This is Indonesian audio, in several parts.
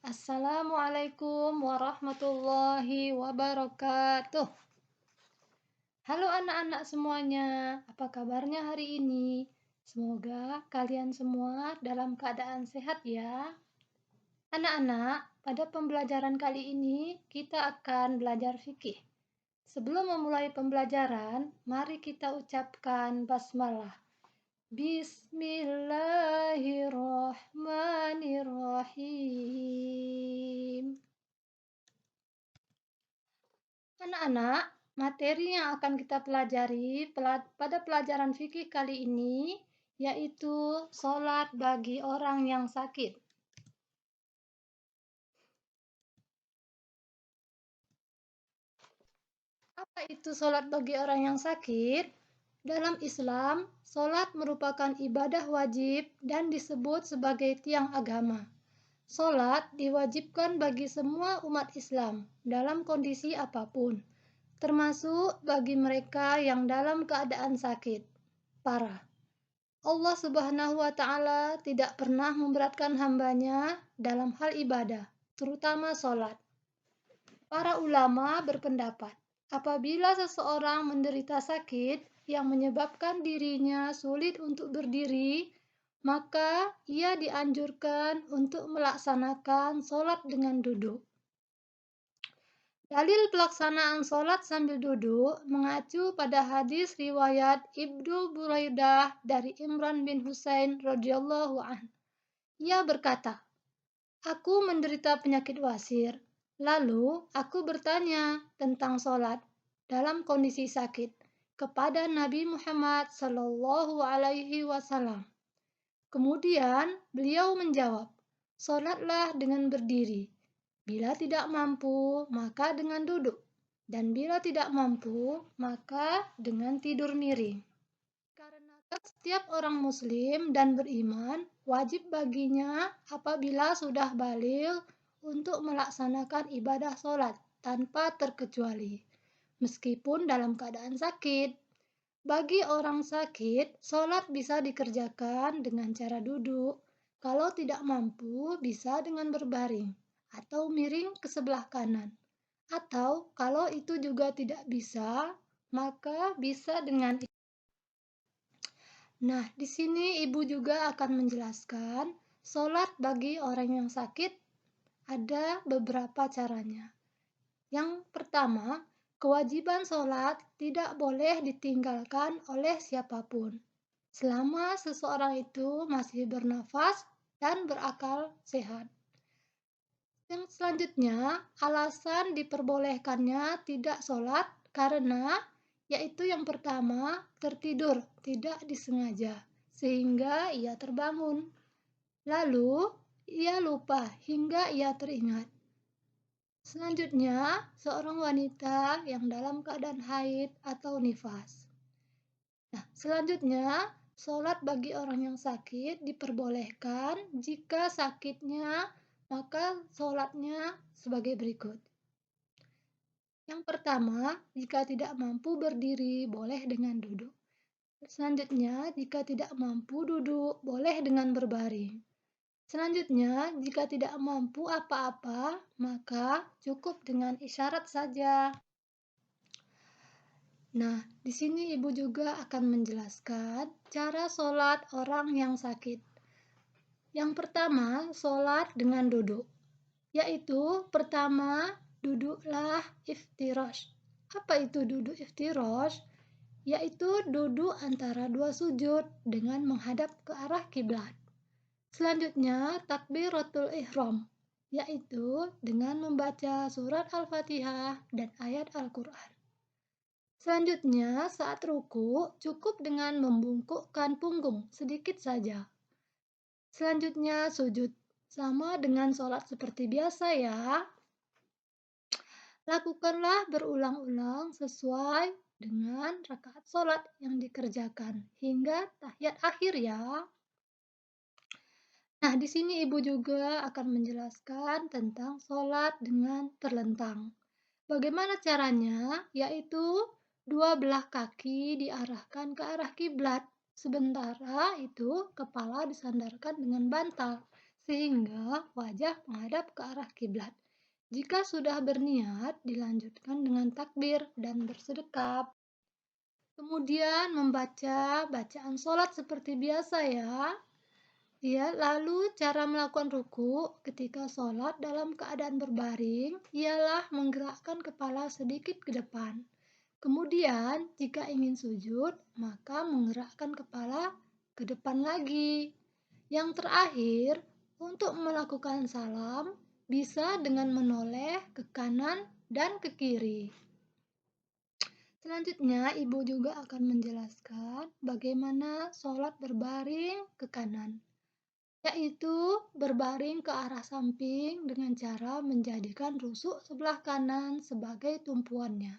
Assalamualaikum warahmatullahi wabarakatuh. Halo anak-anak semuanya, apa kabarnya hari ini? Semoga kalian semua dalam keadaan sehat ya. Anak-anak, pada pembelajaran kali ini kita akan belajar fikih. Sebelum memulai pembelajaran, mari kita ucapkan basmalah. Bismillahirrahmanirrahim. Anak-anak, materi yang akan kita pelajari pada pelajaran fikih kali ini yaitu sholat bagi orang yang sakit. Apa itu sholat bagi orang yang sakit? Dalam Islam, sholat merupakan ibadah wajib dan disebut sebagai tiang agama. Sholat diwajibkan bagi semua umat Islam dalam kondisi apapun, termasuk bagi mereka yang dalam keadaan sakit parah. Allah Subhanahu wa Ta'ala tidak pernah memberatkan hambanya dalam hal ibadah, terutama sholat. Para ulama berpendapat, apabila seseorang menderita sakit yang menyebabkan dirinya sulit untuk berdiri, maka ia dianjurkan untuk melaksanakan sholat dengan duduk. Dalil pelaksanaan sholat sambil duduk mengacu pada hadis riwayat Ibnu Buraidah dari Imran bin Husain radhiyallahu anh. Ia berkata, "Aku menderita penyakit wasir. Lalu aku bertanya tentang sholat dalam kondisi sakit kepada Nabi Muhammad Sallallahu Alaihi Wasallam. Kemudian beliau menjawab, sholatlah dengan berdiri. Bila tidak mampu, maka dengan duduk. Dan bila tidak mampu, maka dengan tidur miring. Karena setiap orang muslim dan beriman, wajib baginya apabila sudah baligh untuk melaksanakan ibadah sholat tanpa terkecuali, meskipun dalam keadaan sakit. Bagi orang sakit, sholat bisa dikerjakan dengan cara duduk. Kalau tidak mampu, bisa dengan berbaring atau miring ke sebelah kanan. Atau kalau itu juga tidak bisa, maka bisa dengan. Nah, di sini ibu juga akan menjelaskan sholat bagi orang yang sakit ada beberapa caranya. Yang pertama, kewajiban sholat tidak boleh ditinggalkan oleh siapapun selama seseorang itu masih bernafas dan berakal sehat. Yang selanjutnya, alasan diperbolehkannya tidak sholat karena yaitu yang pertama, tertidur tidak disengaja sehingga ia terbangun. Lalu, ia lupa hingga ia teringat. Selanjutnya, seorang wanita yang dalam keadaan haid atau nifas. Nah, selanjutnya, sholat bagi orang yang sakit diperbolehkan jika sakitnya, maka sholatnya sebagai berikut. Yang pertama, jika tidak mampu berdiri, boleh dengan duduk. Selanjutnya, jika tidak mampu duduk, boleh dengan berbaring. Selanjutnya, jika tidak mampu apa-apa, maka cukup dengan isyarat saja. Nah, di sini ibu juga akan menjelaskan cara sholat orang yang sakit. Yang pertama, sholat dengan duduk, yaitu pertama, duduklah iftirash. Apa itu duduk iftirash? Yaitu duduk antara dua sujud dengan menghadap ke arah kiblat. Selanjutnya, takbiratul ihram, yaitu dengan membaca surat Al-Fatihah dan ayat Al-Quran. Selanjutnya, saat ruku, cukup dengan membungkukkan punggung sedikit saja. Selanjutnya, sujud. Sama dengan sholat seperti biasa ya. Lakukanlah berulang-ulang sesuai dengan rakaat sholat yang dikerjakan hingga tahiyat akhir ya. Nah, di sini ibu juga akan menjelaskan tentang sholat dengan terlentang. Bagaimana caranya? Yaitu dua belah kaki diarahkan ke arah kiblat. Sementara itu kepala disandarkan dengan bantal sehingga wajah menghadap ke arah kiblat. Jika sudah berniat, dilanjutkan dengan takbir dan bersedekap. Kemudian membaca bacaan sholat seperti biasa ya. Ya, lalu cara melakukan ruku ketika sholat dalam keadaan berbaring ialah menggerakkan kepala sedikit ke depan. Kemudian, jika ingin sujud, maka menggerakkan kepala ke depan lagi. Yang terakhir, untuk melakukan salam bisa dengan menoleh ke kanan dan ke kiri. Selanjutnya, Ibu juga akan menjelaskan bagaimana sholat berbaring ke kanan, yaitu berbaring ke arah samping dengan cara menjadikan rusuk sebelah kanan sebagai tumpuannya.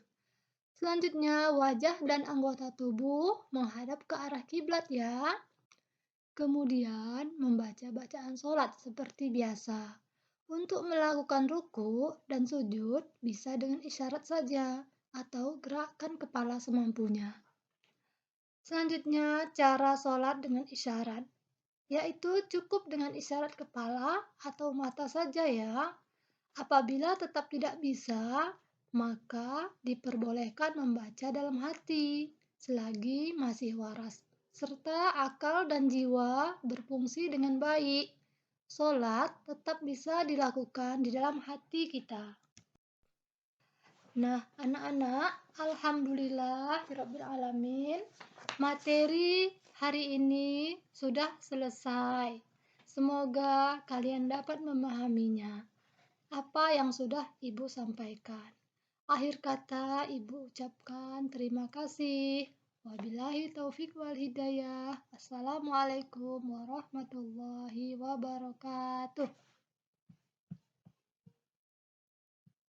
Selanjutnya, wajah dan anggota tubuh menghadap ke arah kiblat ya. Kemudian, membaca bacaan sholat seperti biasa. Untuk melakukan ruku dan sujud bisa dengan isyarat saja atau gerakkan kepala semampunya. Selanjutnya, cara sholat dengan isyarat, yaitu cukup dengan isyarat kepala atau mata saja ya. Apabila tetap tidak bisa, maka diperbolehkan membaca dalam hati selagi masih waras, serta akal dan jiwa berfungsi dengan baik. Sholat tetap bisa dilakukan di dalam hati kita. Nah, anak-anak, alhamdulillahirrabbilalamin, materi hari ini sudah selesai. Semoga kalian dapat memahaminya apa yang sudah Ibu sampaikan. Akhir kata, Ibu ucapkan terima kasih. Wabillahi taufik wal hidayah. Assalamualaikum warahmatullahi wabarakatuh.